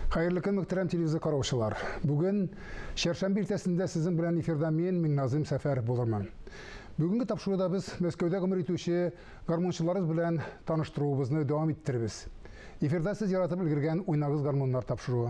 Hayırlı gün muhterem televizyon karşılar. Bugün Şerşembe ertesinde sizin bilen efirde men Nazım Sefer bulurman. Bugünkü tapşırıda biz Mösköv'de ömür etüşü garmonçularız bilen tanıştıruvumuzu devam ettiririz. Efirde siz yaratıp ilgirgen oynağız garmonlar tapşırığı.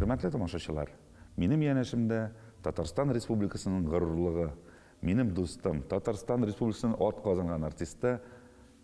Hürmetli tamашачылар, минем янәшемдә Татарстан Республикасының горурлыгы, минем дустым, Татарстан Республикасының ат казанган артисты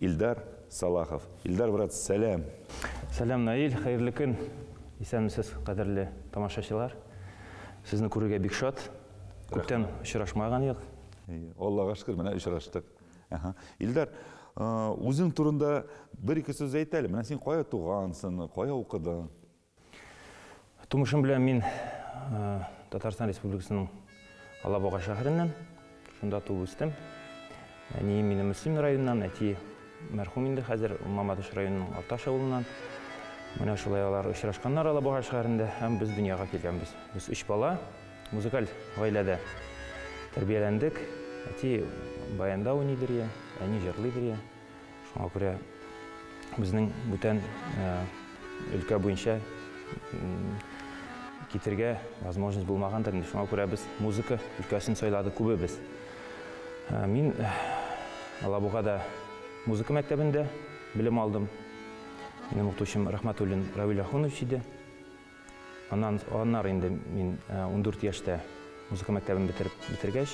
Илдар Салахов. Илдар, брат, сәлам. Сәлам, Наил, хәерле көн. Исәнмесез, кадерле тамашачылар. Сезне күрергә бик шат. Күптән очрашмаган идек. Аллага шөкер, менә очраштык. Илдар, Үзең турында бір-екі сөз әйт әле. Менә син кая тугансың, кая укыдың? Тумышым белән мин Татарстан Республикасының Алабуга шәһәреннән, шунда туып үстем. Әнием минем Мөслим районыннан, әти мәрхүм инде хәзер Мамадыш районының Арташ авылыннан. Менә шулай алар очрашканнар Алабуга шәһәрендә һәм без дөньяга килгәнбез. Без 3 бала, музыкаль гаиләдә тәрбияләндек. Әти баянда уйныйдыр, әни җырлыйдыр. Шуңа күрә безнең бүтән өлкә буенча китергә возможность булмагандыр. Шуңа күрә без музыка өлкәсен сайладык күбебез. Мин Алабугада музыка мәктәбендә белем алдым. Минем укытучым Рахматуллин Равил Ахунович иде. Аннан инде мин 14 яшьтә музыка мәктәбен бетергәч,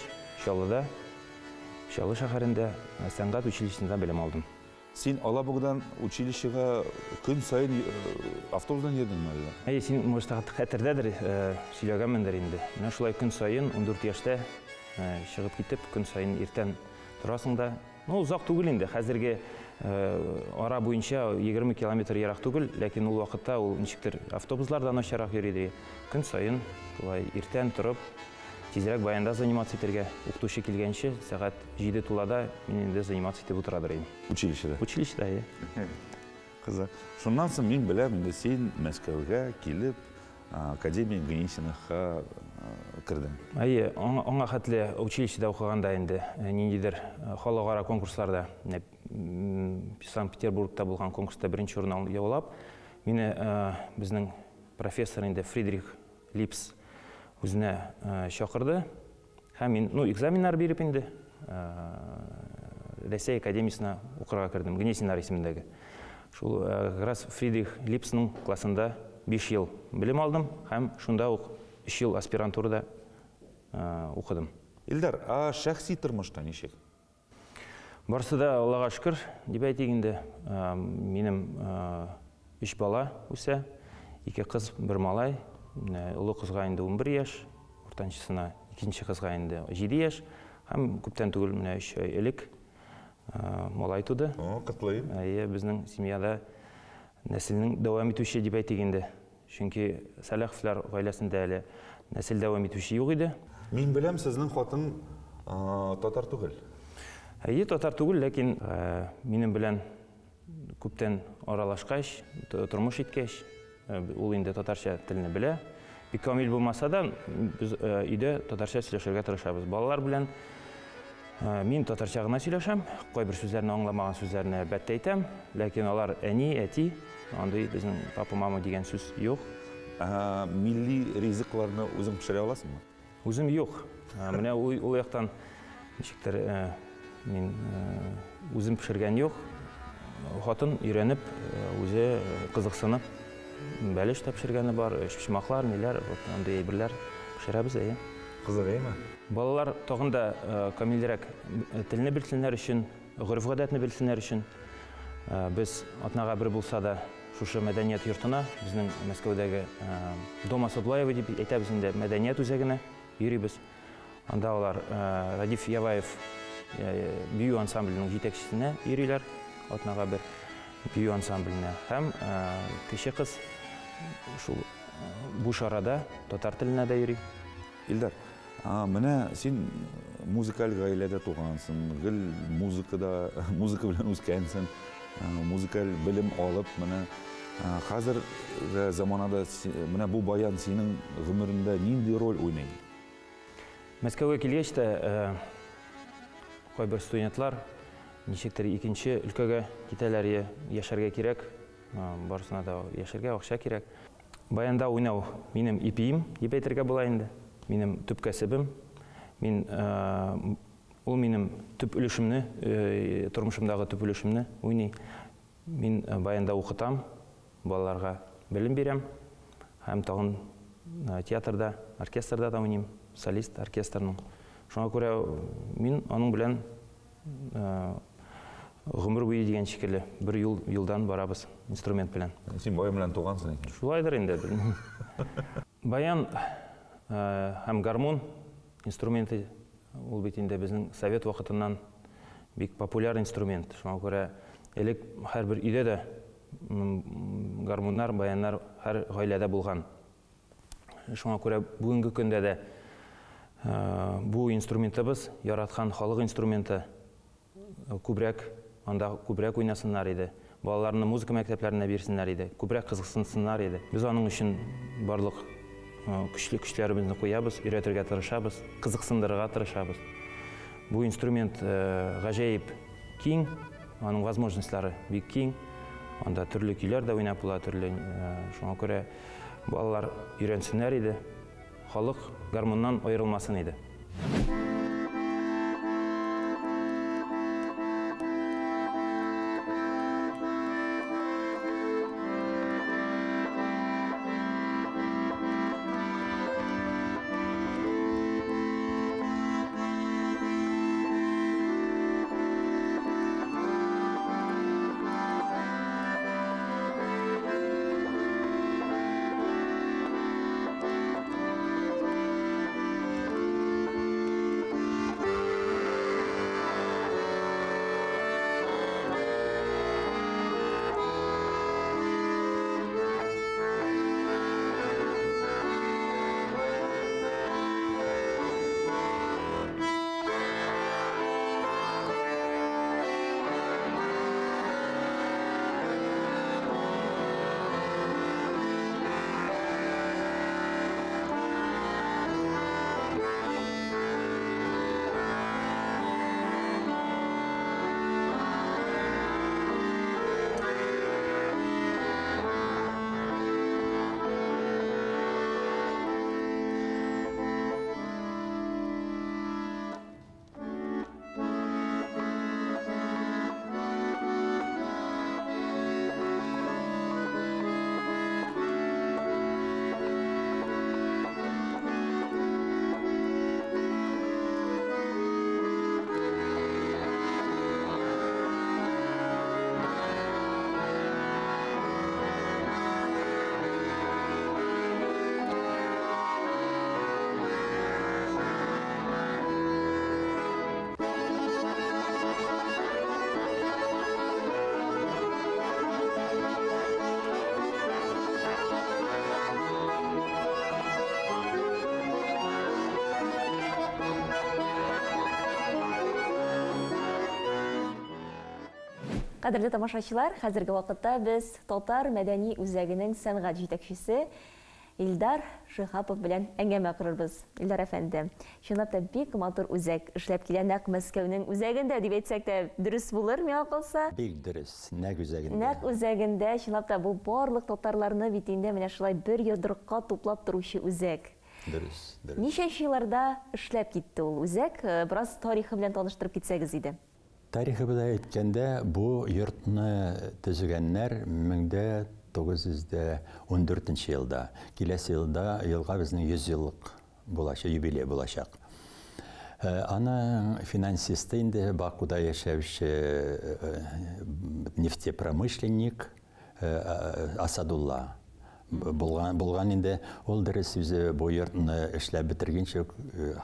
Чаллы шәһәрендә сәнгать училищесында белем алдым. Син Алабугадан училищега көн сайын автобустан йөрдеңме әллә? Син может хәтердәдер, сөйләгәнмендер инде. Менә шулай көн сайын 14 яшьтә чыгып китеп, көн сайын иртән торасың да. Узак түгел инде, хәзерге ара буенча 20 километр ерак түгел, ләкин ул вакытта ул ничектер автобуслардан начарак йөри. Көн сайын шулай иртән торып, тизрәк баянда заниматься итәргә, укытучы килгәнче, сәгать 7 тулада мин инде заниматься итеп утырадыр идем. Училищеда? Училищеда, Кызык. Шуннан соң мин беләм, инде син Мәскәүгә килеп, Академия Гнесиновка кірдің. Аңа хәтле училищеда укыганда инде ниндидер халыкара конкурсларда, Санкт-Петербургта булган конкурста беренче урын яулап, мине безнең профессор инде Фридрих Липс үзенә чакырды. Һәм мин, экзаменнар биреп инде Рәсәй академиясына укырга кирдем, Гнесинар исемендәге. Шул раз Фридрих Липсның классында 5 ел белем алдым, һәм шунда ук 3 ел аспирантурада укыдым. Илдар, шәхси тормышта ничек? Барысы да Аллага шөкер, дип әйтик инде. Минем 3 бала үсә, 2 кыз, 1 малай. Улы кызга инде 11 яшь, уртанчысына, икенче кызга инде 7 яшь, һәм күптән түгел менә 3 ай элек малай туды. Котлыйм. Безнең семьяда нәселнең дәвам итүче дип әйтик инде. Чөнки Салаховлар гаиләсендә әле нәсел дәвам итүче юк иде. Мин беләм, сезнең хатын татар түгел. Татар түгел, ләкин минем белән күптән аралашкач, тормыш иткәч, ул инде татарча телне белә. Бик камил булмаса да, без өйдә татарча сөйләшергә тырышабыз. Балалар белән мин татарча гына сөйләшәм, кайбер сүзләрне аңламаган сүзләрне әлбәттә әйтәм, ләкин алар әни, әти, андый безнең папа, мама дигән сүз юк. Милли ризыкларны үзең пешерә аласыңмы? Үзем юк. Менә ул яктан ничектер мин үзем пешергән юк. Хатын өйрәнеп, үзе кызыксынып, бәлеш тә пешергәне бар, эшчимаклар, ниләр, андый әйберләр пешерәбез. Кызык әйме? Балалар тагын да камилрәк телне белсеннәр өчен, гореф-гадәтне белсеннәр өчен без атнага бер булса да шушы мәдәният йортына, безнең Мәскәүдәге Дома Садлаева дип әйтәбез инде, мәдәният үзәгенә йөрибез. Анда алар Радиф Яваев бию ансамбленең җитәкчесенә йөриләр, атнага бер бию ансамбленә. Һәм кече кыз шул буш арада татар теленә дә йөри. Илдар, менә син музыкаль гаиләдә тугансың, гел музыка белән үскәнсең, музыкаль белем алып, менә хәзер заманада менә бу баян синең гомерендә нинди роль уйный? Мәскәүгә килгәч тә кайбер студентлар ничектер икенче өлкәгә китәләр, яшәргә кирәк, барысына да яшәргә акча кирәк. Баянда уйнау минем ипием дип әйтергә була инде. Минем төп кәсебем. Ул минем төп өлешемне, тормышымдагы төп өлешемне уйный. Мин баянда укытам, балаларга белем бирәм, һәм тагын театрда, оркестрда да уйныйм, солист оркестрның. Шуңа күрә мин аның белән гомер буе дигән шикелле бер юлдан барабыз инструмент белән. Син баян белән тугансың икән. Шулайдыр инде. Баян һәм гармон инструменты ул бит инде безнең совет вакытыннан бик популяр инструмент. Шуңа күрә элек һәрбер өйдә дә гармуннар, баяннар һәр гаиләдә булган. Шуңа күрә бүгенге көндә дә бу инструментыбыз яраткан халык инструменты күбрәк, анда күбрәк уйнасыннар иде. Балаларны музыка мәктәпләренә бирсеннәр иде, күбрәк кызыксынсыннар иде. Без аның өчен барлык көчләребезне куябыз, өйрәтергә тырышабыз, кызыксындырырга тырышабыз. Бу инструмент гаҗәеп киң, аның возможностьлары бик киң. Анда төрле көйләр дә уйнап була, төрле. Шуңа күрә балалар өйрәнсеннәр иде, халык гармуннан аерылмасын иде. Кадерле тамашачылар, хәзерге вакытта без Татар мәдәни үзәгенең сәнгать җитәкчесе Илдар Шихапов белән әңгәмә корырбыз. Илдар әфәнде, чынлап та бик матур үзәк эшләп килә, нәкъ Мәскәүнең үзәгендә дип әйтсәк тә дөрес булыр, миңа калса. Бик дөрес, нәкъ үзәгендә. Нәкъ үзәгендә, чынлап та бу барлык татарларны бит инде менә шулай бер йодрыкка туплап торучы үзәк. Дөрес, дөрес. Ничәнче елларда эшләп китте ул үзәк? Бераз тарихы белән таныштырып китсәгез иде. Тарихы белән әйткәндә, бу йортны төзегәннәр 1914 елда. Киләсе елга безнең 100 еллык булачак, юбилей булачак. Аны финансисты инде Бакуда яшәүче нефтепромышленник Асадулла булган инде. Ул дөрес үзе бу йортны эшләп бетергәнчә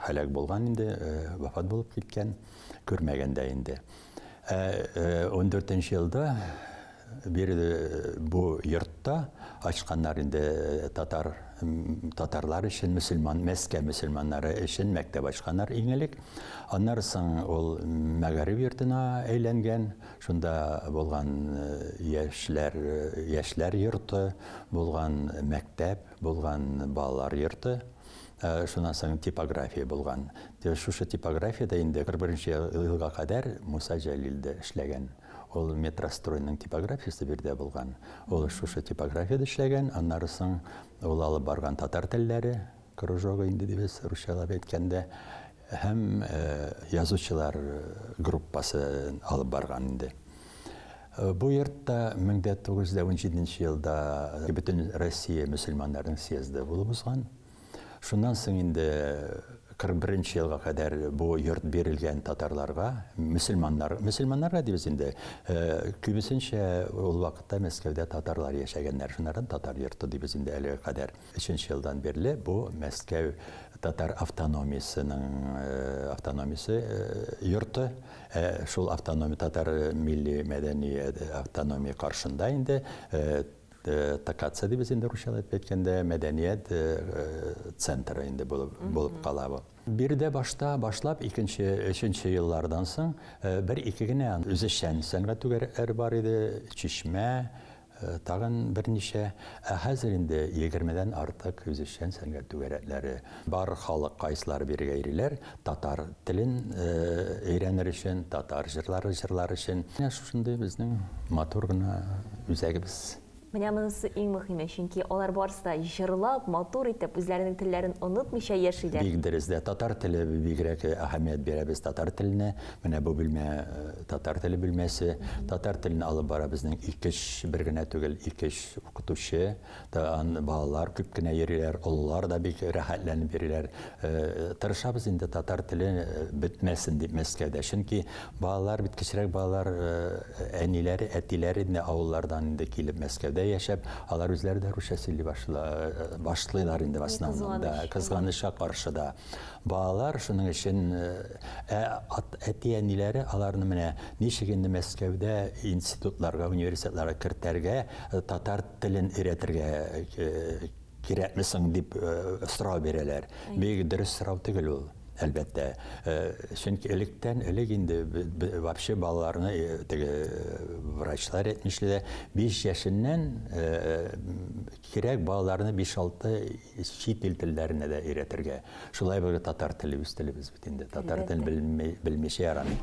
һәлак булган инде, вафат булып киткән, күрмәгәндә инде. 14 елда бу йортта ачканнар инде татарлар өчен, Мәскәү мөселманнары өчен мәктәп ачканнар иң элек. Аннан соң ул мәгариб йортына әйләнгән. Шунда булган яшьләр йорты, булган мәктәп, булган балалар йорты. Шунан соң типография булган. Шушы типографияда инде 41 елга кадәр Муса Җәлилдә эшләгән. Ул метростройның типографиясы бирдә булган. Ул шушы типографияда эшләгән. Аннан соң ул алып барган татар телләре, кружогы инде дибез русчалап әйткәндә, һәм язучылар группасы алып барган инде. Бу йортта 1917 елда бөтен Россия мөселманнарының съезды булып узган. Шуннан соң инде 41 елга кадәр бу йорт бирелгән татарларга, мөселманнарга дибез инде, күбесенчә ул вакытта Мәскәүдә татарлар яшәгәннәр, шуннан татар йорты дибез инде әлегә кадәр. 3 елдан бирле бу Мәскәү татар автономиясе йорты, шул автономия татар милли мәдәни автономия каршында инде ТКЦ дибез инде русчалап әйткәндә мәдәният центры инде булып кала бу. Бирдә башлап 2-3 еллардан соң бер-ике генә үзешчән сәнгать түгәрәкләре бар иде, Чишмә, тагын берничә, хәзер инде 20дән артык үзешчән сәнгать түгәрәкләре бар. Халык кайсылар биргә иреләр, татар телен өйрәнер өчен, татар җырлары өчен. Шушындый безнең матур гына үзәгебез. Менә монысы иң мөһиме, чөнки алар барысы да җырлап, матур итеп үзләренең телләрен онытмыйча яшиләр. Бик дөрес, татар теле бигрәк әһәмият бирәбез татар теленә. Менә бу бүлмә татар теле бүлмәсе. Татар телен алып бара безнең 2 бер генә түгел, 2 укытучы, балалар күп кенә йөриләр, олылар да бик рәхәтләнеп йөриләр. Тырышабыз инде татар теле бетмәсен дип Мәскәүдә, чөнки балалар, бит кечерәк балалар, әниләре, әтиләре авыллардан инде килеп Мәскәүдә яшәп, алар үзләре дә русча сөйли башлыйлар инде основнда, кызганычка каршы да. Балалар шуның өчен әти-әниләре аларны менә ничек инде Мәскәүдә институтларга, университетларга кертәргә, татар телен өйрәтергә кирәкмесең дип сорау бирәләр. Бик дөрес сорау түгел ул. Әлбәттә, чөнки элек инде вообще балаларны врачлар әйтмешләр, 5 яшеннән кирәк балаларны 5-6 чит ил телләренә дә өйрәтергә. Шулай бер татар теле үз телебез бит инде. Татар телен белмичә ярамый.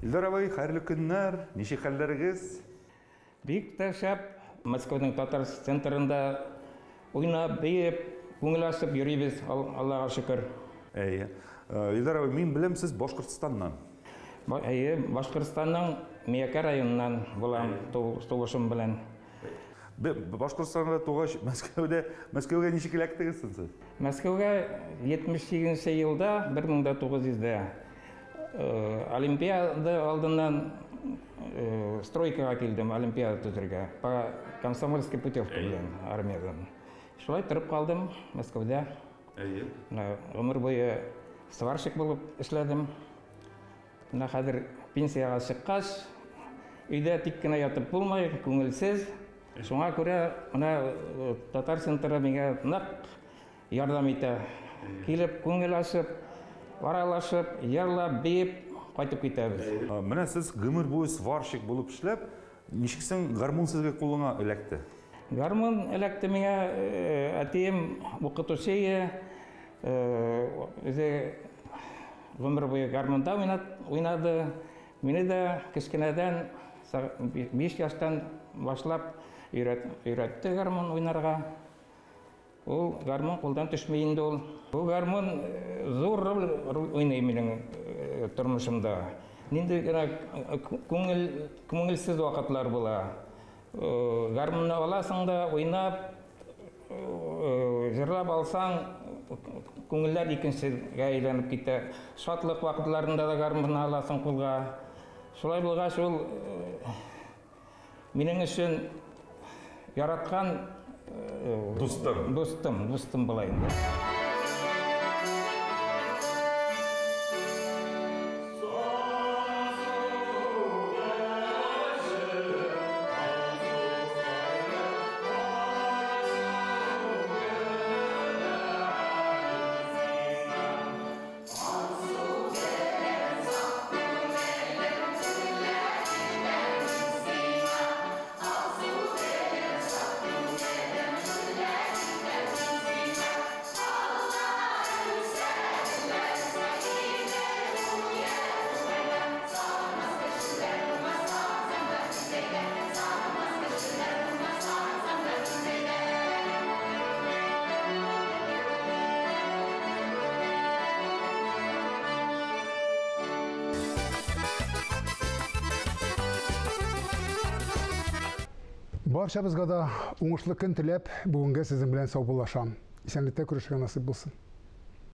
Илдар, хәерле көннәр, ничек хәлләрегез? Бик тә шәп, Мәскәүнең татар центрында уйнап, бейеп, күңел ачып йөрибез, Аллаһка шөкер. Илдар, мин беләм, сез Башкортстаннан. Башкортстанның Миякә районыннан булам, тугышым белән. Башкортстанда тугаш, Мәскәүгә ничек эләктегез сез? Мәскәүгә 78 елда, 1900-дә Олимпиада алдыннан стройкаға килдем, Олимпиада төзергә, по комсомольской путевке белән армиядан. Шулай торып калдым Мәскәүдә. Гомер буе сварщик булып эшләдем. Хәзер пенсияга чыккач, өйдә тик кенә ятып булмай, күңелсез. Шуңа күрә татар центры миңа нык ярдәм итә. Килеп, күңел ачып, аралашып, ярлап, бейеп, кайтып китәбез. Менә сез гомер буе сварщик булып эшләп, ничек соң гармун сезгә кулыңа эләкте? Гармун эләкте миңа әтием укытучы, үзе гомер буе гармунда уйнады. Мине дә кечкенәдән 5 яшьтән башлап өйрәтте гармун уйнарга. Ул гармун кулдан төшмәй инде ул. Бу гармун зур роль уйный минең тормышымда. Нинди күңелсез вакытлар була. Гармунны аласың да уйнап, җырлап алсаң, күңелләр икенчегә әйләнеп китә. Шатлык вакытларында да гармунны аласың кулга. Шулай булгач ул минең өчен яраткан Достым була инде. Барчабызга да уңышлы көн теләп, бүгенгә сезнең белән сау булашам. Исәнлектә күрешергә насыйп булсын.